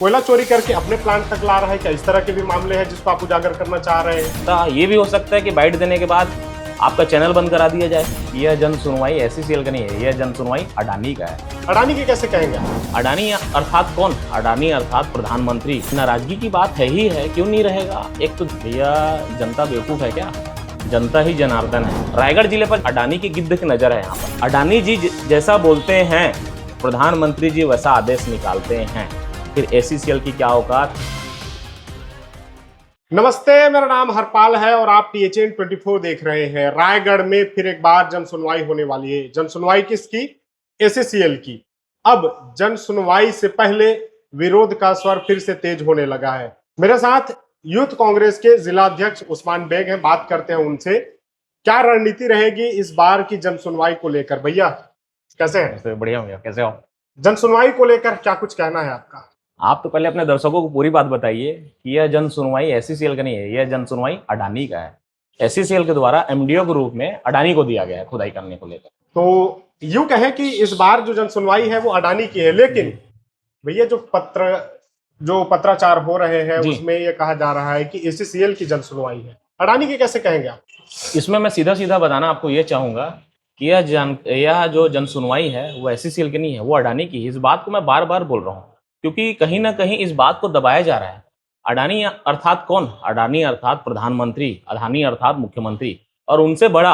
कोयला चोरी करके अपने प्लांट तक ला रहा है क्या? इस तरह के भी मामले हैं जिसको आप उजागर करना चाह रहे हैं? तो ये भी हो सकता है कि बाइट देने के बाद आपका चैनल बंद करा दिया जाए। यह जन सुनवाई एससीसीएल का नहीं है, यह जन सुनवाई अडानी का है। अडानी की कैसे कहेंगे आप? अडानी अर्थात कौन? अडानी अर्थात प्रधानमंत्री। नाराजगी की बात है ही है, क्यों नहीं रहेगा? एक तो भैया जनता बेवकूफ है क्या? जनता ही जनार्दन है। रायगढ़ जिले पर अडानी की गिद्ध की नजर है। यहाँ पर अडानी जी जैसा बोलते हैं, प्रधानमंत्री जी वैसा आदेश निकालते हैं, फिर एससीसीएल की क्या औकात। नमस्ते, मेरा नाम हरपाल है और आप THN 24 देख रहे हैं। रायगढ़ में फिर एक बार जन सुनवाई होने वाली है। जन सुनवाई किसकी? एससीसीएल की। अब जन सुनवाई से पहले विरोध का स्वर फिर से तेज होने लगा है। मेरे साथ यूथ कांग्रेस के जिला अध्यक्ष उस्मान बेग हैं। बात करते हैं उनसे, क्या रणनीति रहेगी इस बार की जन सुनवाई को लेकर। भैया कैसे हैं? बढ़िया भैया, कैसे हो? जन सुनवाई को लेकर क्या कुछ कहना है आपका? आप तो पहले अपने दर्शकों को पूरी बात बताइए कि यह जन सुनवाई एससीसीएल का नहीं है, यह जन सुनवाई अडानी का है। एससीसीएल के द्वारा एमडीओ के रूप में अडानी को दिया गया है खुदाई करने को लेकर। तो यूं कहें कि इस बार जो जन सुनवाई है वो अडानी की है, लेकिन भैया जो पत्राचार हो रहे हैं उसमें ये कहा जा रहा है कि एससीसीएल की जन सुनवाई है। अडानी की कैसे कहेंगे आप? इसमें मैं सीधा सीधा बताना आपको ये चाहूंगा कि यह जो जन सुनवाई है वो एससीसीएल की नहीं है, वो अडानी की। इस बात को मैं बार बार बोल रहा हूँ क्योंकि कहीं ना कहीं इस बात को दबाया जा रहा है। अडानी अर्थात कौन? अडानी अर्थात प्रधानमंत्री, अडानी अर्थात मुख्यमंत्री, और उनसे बड़ा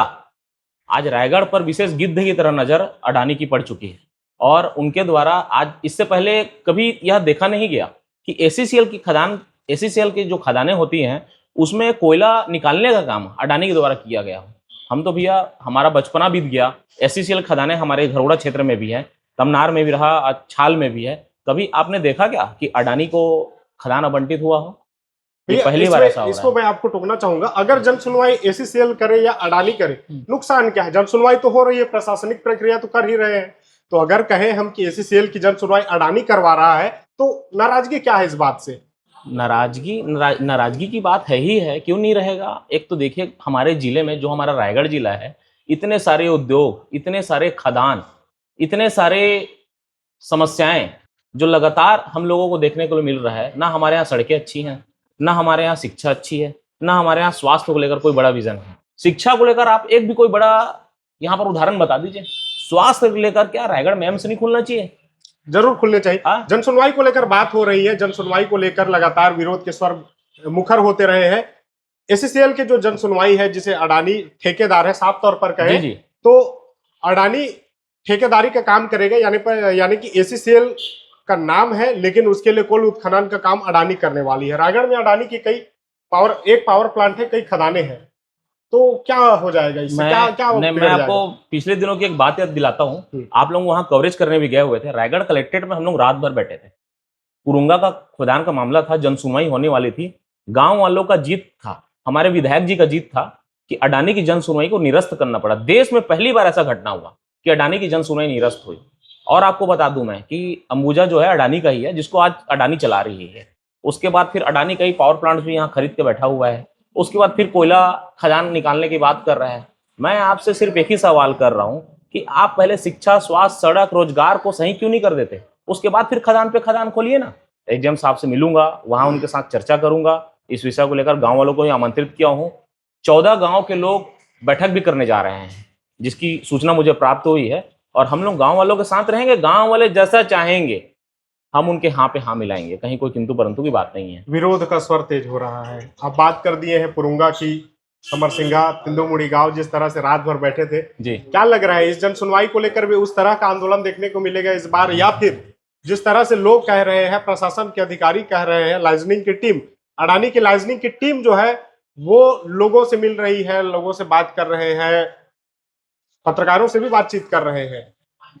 आज रायगढ़ पर विशेष गिद्ध की तरह नजर अडानी की पड़ चुकी है। और उनके द्वारा आज इससे पहले कभी यह देखा नहीं गया कि एससीसीएल की जो खदानें होती हैं उसमें कोयला निकालने का काम अडानी के द्वारा किया गया। हम तो भैया, हमारा बचपना बीत गया। एससीसीएल खदानें हमारे घरोड़ा क्षेत्र में भी है, तमनार में भी रहा, छाल में भी है। कभी आपने देखा क्या कि अडानी को खदान आवंटित हुआ हो? ये पहली बार ऐसा हो रहा है। इसको मैं आपको टोकना चाहूंगा, अगर जन सुनवाई एससीसीएल करे या अडानी करे, नुकसान क्या है? जन सुनवाई तो हो रही है, प्रशासनिक प्रक्रिया तो कर ही रहे हैं। तो अगर कहें हम कि एससीसीएल की जन सुनवाई अडानी करवा रहा है तो नाराजगी क्या है इस बात से? नाराजगी की बात है ही है, क्यों नहीं रहेगा? एक तो देखिए, हमारे जिले में जो हमारा रायगढ़ जिला है, इतने सारे उद्योग, इतने सारे खदान, इतने सारे समस्याएं जो लगातार हम लोगों को देखने को मिल रहा है। ना हमारे यहाँ सड़कें अच्छी हैं, ना हमारे यहाँ शिक्षा अच्छी है, ना हमारे यहाँ स्वास्थ्य को लेकर कोई बड़ा विजन है। शिक्षा को लेकर आप एक भी कोई बड़ा यहाँ पर उदाहरण बता दीजिए। स्वास्थ्य को लेकर क्या रायगढ़ में एम्स नहीं खुलना चाहिए? जरूर खुलने चाहिए। जन सुनवाई को लेकर बात हो रही है, जन सुनवाई को लेकर लगातार विरोध के स्वर मुखर होते रहे हैं। एससीसीएल के जो जन सुनवाई है, जिसे अडानी ठेकेदार है, साफ तौर पर कहें तो अडानी ठेकेदारी का काम करेगा, यानी कि एससीसीएल का नाम है, लेकिन उसके लिए कोल उत्खनन का काम अडानी करने वाली है। रायगढ़ में अडानी की एक पावर प्लांट है, कई खदानें हैं। तो क्या हो जाएगा इससे? मैं आपको पिछले दिनों की एक बात याद दिलाता हूँ। आप लोग वहां कवरेज करने भी गए हुए थे। रायगढ़ कलेक्ट्रेट में हम लोग रात भर बैठे थे। पुरुंगा का खदान का मामला था, जन सुनवाई होने वाली थी। गांव वालों का जीत था, हमारे विधायक जी का जीत था कि अडानी की जन सुनवाई को निरस्त करना पड़ा। देश में पहली बार ऐसा घटना हुआ कि अडानी की जन सुनवाई निरस्त हुई। और आपको बता दूं मैं कि अंबुजा जो है अडानी का ही है, जिसको आज अडानी चला रही है। उसके बाद फिर अडानी का ही पावर प्लांट भी यहाँ खरीद के बैठा हुआ है। उसके बाद फिर कोयला खदान निकालने की बात कर रहा है। मैं आपसे सिर्फ एक ही सवाल कर रहा हूँ कि आप पहले शिक्षा, स्वास्थ्य, सड़क, रोजगार को सही क्यों नहीं कर देते? उसके बाद फिर खदान पे खदान खोलिए ना। एसडीएम साहब से मिलूंगा, वहां उनके साथ चर्चा करूंगा। इस विषय को लेकर गांव वालों को ही आमंत्रित किया हूँ। 14 गांव के लोग बैठक भी करने जा रहे हैं, जिसकी सूचना मुझे प्राप्त हुई है। और हम लोग गांव वालों के साथ रहेंगे, गांव वाले जैसा चाहेंगे हम उनके हाँ पे हाँ मिलाएंगे। कहीं कोई किंतु परंतु की बात नहीं है। विरोध का स्वर तेज हो रहा है। आप बात कर दिए हैं पुरुंगा की, समरसिंगा, तिंदुमुड़ी गांव जिस तरह से रात भर बैठे थे जी, क्या लग रहा है इस जन सुनवाई को लेकर भी उस तरह का आंदोलन देखने को मिलेगा इस बार? या फिर जिस तरह से लोग कह रहे हैं, प्रशासन के अधिकारी कह रहे हैं, लाइजनिंग की टीम, अडानी की लाइजनिंग की टीम जो है वो लोगों से मिल रही है, लोगों से बात कर रहे हैं, पत्रकारों से भी बातचीत कर रहे हैं,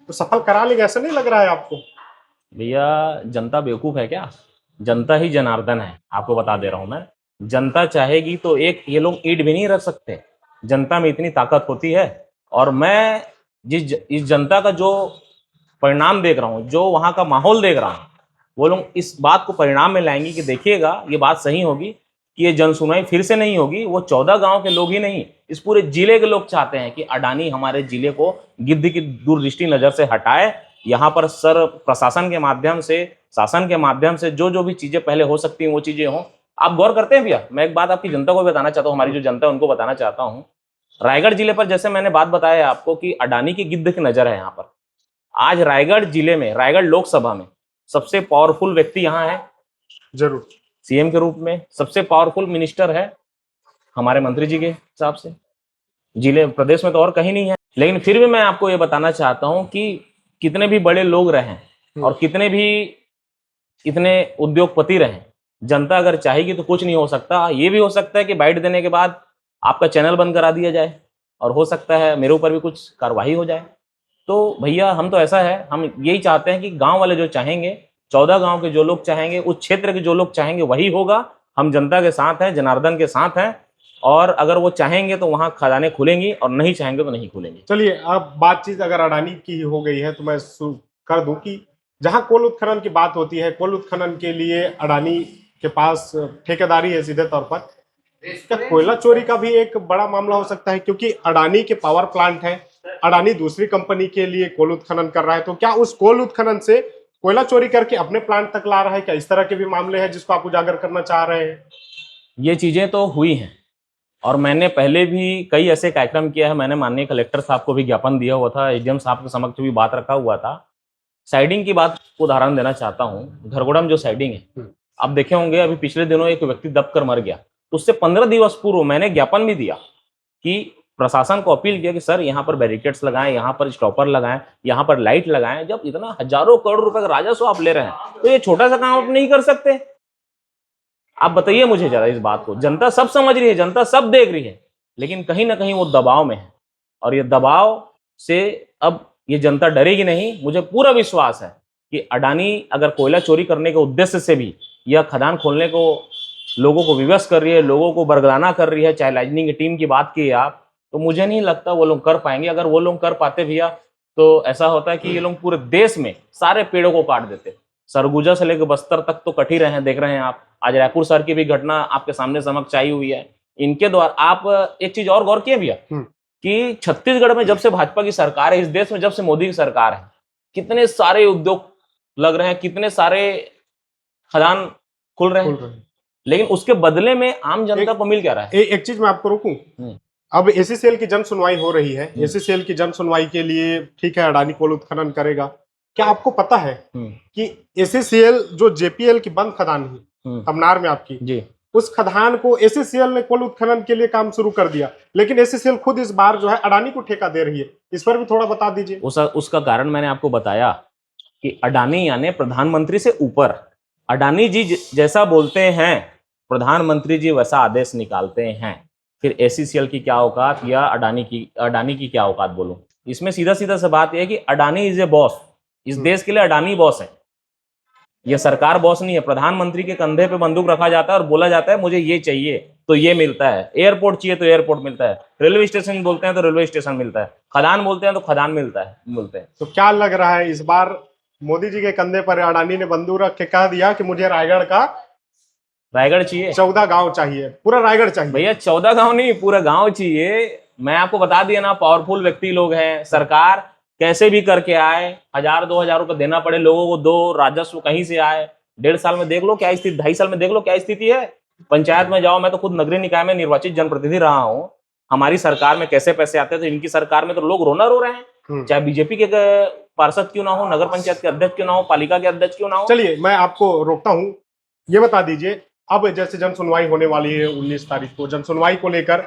तो सफल करा लेंगे, ऐसा नहीं लग रहा है आपको? भैया जनता बेवकूफ है क्या? जनता ही जनार्दन है। आपको बता दे रहा हूं मैं, जनता चाहेगी तो एक ये लोग ईंट भी नहीं रख सकते। जनता में इतनी ताकत होती है। और मैं इस जनता का जो परिणाम देख रहा हूँ, जो वहाँ का माहौल देख रहा हूँ, वो लोग इस बात को परिणाम में लाएंगे कि देखिएगा ये बात सही होगी कि ये जन सुनवाई फिर से नहीं होगी। वो 14 गांव के लोग ही नहीं, इस पूरे जिले के लोग चाहते हैं कि अडानी हमारे जिले को गिद्ध की दूरदृष्टि नजर से हटाए। यहाँ पर प्रशासन के माध्यम से शासन के माध्यम से जो जो भी चीजें पहले हो सकती हैं वो चीजें हों। आप गौर करते हैं भैया, मैं एक बात आपकी जनता को बताना चाहता हूँ, हमारी जो जनता है उनको बताना चाहता हूँ। रायगढ़ जिले पर जैसे मैंने बात बताया आपको कि अडानी की गिद्ध की नजर है यहाँ पर। आज रायगढ़ जिले में, रायगढ़ लोकसभा में सबसे पावरफुल व्यक्ति यहाँ है, जरूर सीएम के रूप में सबसे पावरफुल मिनिस्टर है हमारे मंत्री जी के हिसाब से, जिले प्रदेश में तो और कहीं नहीं है। लेकिन फिर भी मैं आपको ये बताना चाहता हूं कि कितने भी बड़े लोग रहें और कितने भी इतने उद्योगपति रहें, जनता अगर चाहेगी तो कुछ नहीं हो सकता। ये भी हो सकता है कि बाइट देने के बाद आपका चैनल बंद करा दिया जाए और हो सकता है मेरे ऊपर भी कुछ कार्रवाई हो जाए। तो भैया हम तो ऐसा है, हम यही चाहते हैं कि गांव वाले जो चाहेंगे, 14 गांव के जो लोग चाहेंगे, उस क्षेत्र के जो लोग चाहेंगे वही होगा। हम जनता के साथ हैं, जनार्दन के साथ हैं, और अगर वो चाहेंगे तो वहां खदानें खुलेंगी और नहीं चाहेंगे तो नहीं खुलेंगी। चलिए, अब बातचीत अगर अडानी की हो गई है तो मैं कर दूं कि जहां कोल उत्खनन की बात होती है, कोल उत्खनन के लिए अडानी के पास ठेकेदारी है सीधे तौर पर। क्या कोयला चोरी का भी एक बड़ा मामला हो सकता है? क्योंकि अडानी के पावर प्लांट है, अडानी दूसरी कंपनी के लिए कोल उत्खनन कर रहा है, तो क्या उस कोल उत्खनन से कोयला चोरी करके अपने प्लांट तक ला रहा है? क्या इस तरह के भी मामले हैं जिसको आप उजागर करना चाह रहे हैं? ये चीजें तो हुई हैं और मैंने पहले भी कई ऐसे कार्यक्रम किया है। मैंने माननीय कलेक्टर साहब को भी ज्ञापन दिया हुआ था, एसडीएम साहब के समक्ष भी बात रखा हुआ था। साइडिंग की बात को उदाहरण देना चाहता हूँ। घरगोड़ा में जो साइडिंग है, आप देखे होंगे अभी पिछले दिनों एक व्यक्ति दब कर मर गया, तो उससे 15 दिवस पूर्व मैंने ज्ञापन भी दिया कि प्रशासन को अपील किया कि सर यहाँ पर बैरिकेड्स लगाएं, यहाँ पर स्टॉपर लगाएं, यहाँ पर लाइट लगाएं। जब इतना हजारों करोड़ रुपए का राजस्व आप ले रहे हैं तो ये छोटा सा काम आप नहीं कर सकते? आप बताइए मुझे जरा इस बात को। जनता सब समझ रही है, जनता सब देख रही है, लेकिन कहीं ना कहीं वो दबाव में है और ये दबाव से अब ये जनता डरेगी नहीं। मुझे पूरा विश्वास है कि अडानी अगर कोयला चोरी करने के उद्देश्य से भी यह खदान खोलने को लोगों को विवश कर रही है, लोगों को बरगलाना कर रही है, चाहे लाइजनिंग की टीम की बात की आप, तो मुझे नहीं लगता वो लोग कर पाएंगे। अगर वो लोग कर पाते भैया तो ऐसा होता है कि ये लोग पूरे देश में सारे पेड़ों को काट देते। सरगुजा से लेकर बस्तर तक तो कट ही रहे हैं, देख रहे हैं आप। आज रायपुर शहर की भी घटना आपके सामने समक्ष आई हुई है। इनके द्वारा आप एक चीज और गौर किए भैया कि छत्तीसगढ़ में जब से भाजपा की सरकार है, इस देश में जब से मोदी की सरकार है, कितने सारे उद्योग लग रहे हैं, कितने सारे खदान खुल रहे हैं, लेकिन उसके बदले में आम जनता को मिल क्या रहा है? एक चीज मैं आपको रोकूं, अब एसीसीएल की जन सुनवाई हो रही है। एसीसीएल की जन सुनवाई के लिए ठीक है, अडानी कोल उत्खनन करेगा। क्या आपको पता है कि एसीसीएल जो जेपीएल की बंद खदान है तमनार में आपकी जी, उस खदान को एसीसीएल ने कोल उत्खनन के लिए काम शुरू कर दिया, लेकिन एसीसीएल खुद इस बार जो है अडानी को ठेका दे रही है। इस पर भी थोड़ा बता दीजिए। उसका कारण मैंने आपको बताया कि अडानी यानी प्रधानमंत्री से ऊपर, अडानी जी जैसा बोलते हैं प्रधानमंत्री जी वैसा आदेश निकालते हैं। फिर एसीसीएल की क्या औकात या अडानी की क्या औकात बोलूं? इसमें सीधा सीधा सा बात यह है कि अडानी इज ए बॉस। इस देश के लिए अडानी बॉस है, यह सरकार बॉस नहीं है। प्रधानमंत्री के कंधे पे बंदूक रखा जाता है और बोला जाता है मुझे ये चाहिए तो ये मिलता है, एयरपोर्ट चाहिए तो एयरपोर्ट मिलता है, रेलवे स्टेशन बोलते हैं तो रेलवे स्टेशन मिलता है, खदान बोलते हैं तो खदान मिलते हैं। तो क्या लग रहा है इस बार मोदी जी के कंधे पर अडानी ने बंदूक रख के कह दिया कि मुझे रायगढ़ चाहिए, 14 गांव चाहिए, पूरा रायगढ़ चाहिए? भैया 14 गांव नहीं, पूरा गांव चाहिए। मैं आपको बता दिया ना, पावरफुल व्यक्ति लोग हैं। सरकार कैसे भी करके आए, 1000-2000 रुपए देना पड़े लोगों को, दो राजस्व कहीं से आए। 1.5 साल में देख लो क्या स्थिति, 2.5 साल में देख लो क्या स्थिति है। पंचायत में जाओ, मैं तो खुद नगरीय निकाय में निर्वाचित जनप्रतिनिधि रहा हूँ, हमारी सरकार में कैसे पैसे आते थे, इनकी सरकार में तो लोग रोना रो रहे हैं। चाहे बीजेपी के पार्षद क्यों ना हो, नगर पंचायत के अध्यक्ष क्यों ना हो, पालिका के अध्यक्ष क्यों ना हो। चलिए मैं आपको रोकता हूँ, ये बता दीजिए, अब जैसे जन सुनवाई होने वाली है 19 तारीख को, जन सुनवाई को लेकर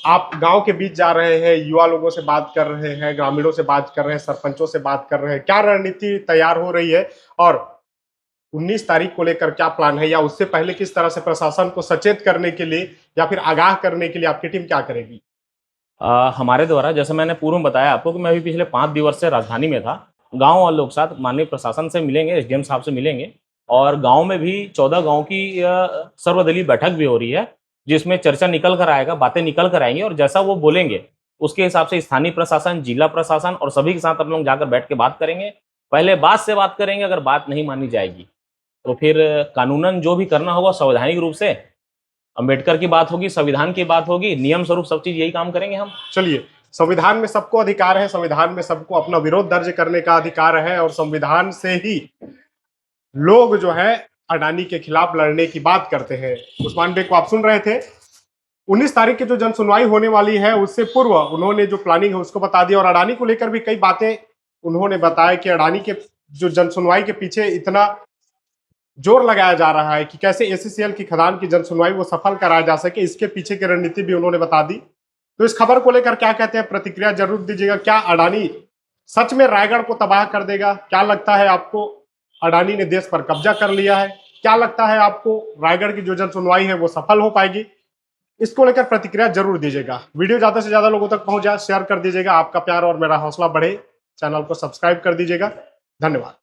आप गांव के बीच जा रहे हैं, युवा लोगों से बात कर रहे हैं, ग्रामीणों से बात कर रहे हैं, सरपंचों से बात कर रहे हैं, क्या रणनीति तैयार हो रही है और 19 तारीख को लेकर क्या प्लान है, या उससे पहले किस तरह से प्रशासन को सचेत करने के लिए या फिर आगाह करने के लिए आपकी टीम क्या करेगी? हमारे द्वारा, जैसे मैंने पूर्व में बताया आपको कि मैं अभी पिछले 5 दिवस से राजधानी में था, गाँव वालों के साथ माननीय प्रशासन से मिलेंगे, एसडीएम साहब से मिलेंगे, और गांव में भी 14 गांव की सर्वदलीय बैठक भी हो रही है, जिसमें चर्चा निकल कर आएगा, बातें निकल कर आएंगी, और जैसा वो बोलेंगे उसके हिसाब से स्थानीय प्रशासन, जिला प्रशासन और सभी के साथ हम लोग जाकर बैठ के बात करेंगे। पहले बात से बात करेंगे, अगर बात नहीं मानी जाएगी तो फिर कानूनन जो भी करना होगा संवैधानिक रूप से, अम्बेडकर की बात होगी, संविधान की बात होगी, नियम स्वरूप सब चीज यही काम करेंगे हम। चलिए, संविधान में सबको अधिकार है, संविधान में सबको अपना विरोध दर्ज करने का अधिकार है, और संविधान से ही लोग जो है अडानी के खिलाफ लड़ने की बात करते हैं। उस्मान बेग को आप सुन रहे थे। 19 तारीख की जो जन सुनवाई होने वाली है उससे पूर्व उन्होंने जो प्लानिंग है उसको बता दिया, और अडानी को लेकर भी कई बातें उन्होंने बताया कि अडानी के जो जन सुनवाई के पीछे इतना जोर लगाया जा रहा है कि कैसे एसीसीएल की खदान की जन सुनवाई वो सफल कराया जा सके, इसके पीछे की रणनीति भी उन्होंने बता दी। तो इस खबर को लेकर क्या कहते हैं, प्रतिक्रिया जरूर दीजिएगा। क्या अडानी सच में रायगढ़ को तबाह कर देगा? क्या लगता है आपको अडानी ने देश पर कब्जा कर लिया है? क्या लगता है आपको रायगढ़ की जो जन सुनवाई है वो सफल हो पाएगी? इसको लेकर प्रतिक्रिया जरूर दीजिएगा। वीडियो ज्यादा से ज्यादा लोगों तक पहुंच जाए, शेयर कर दीजिएगा। आपका प्यार और मेरा हौसला बढ़े। चैनल को सब्सक्राइब कर दीजिएगा। धन्यवाद।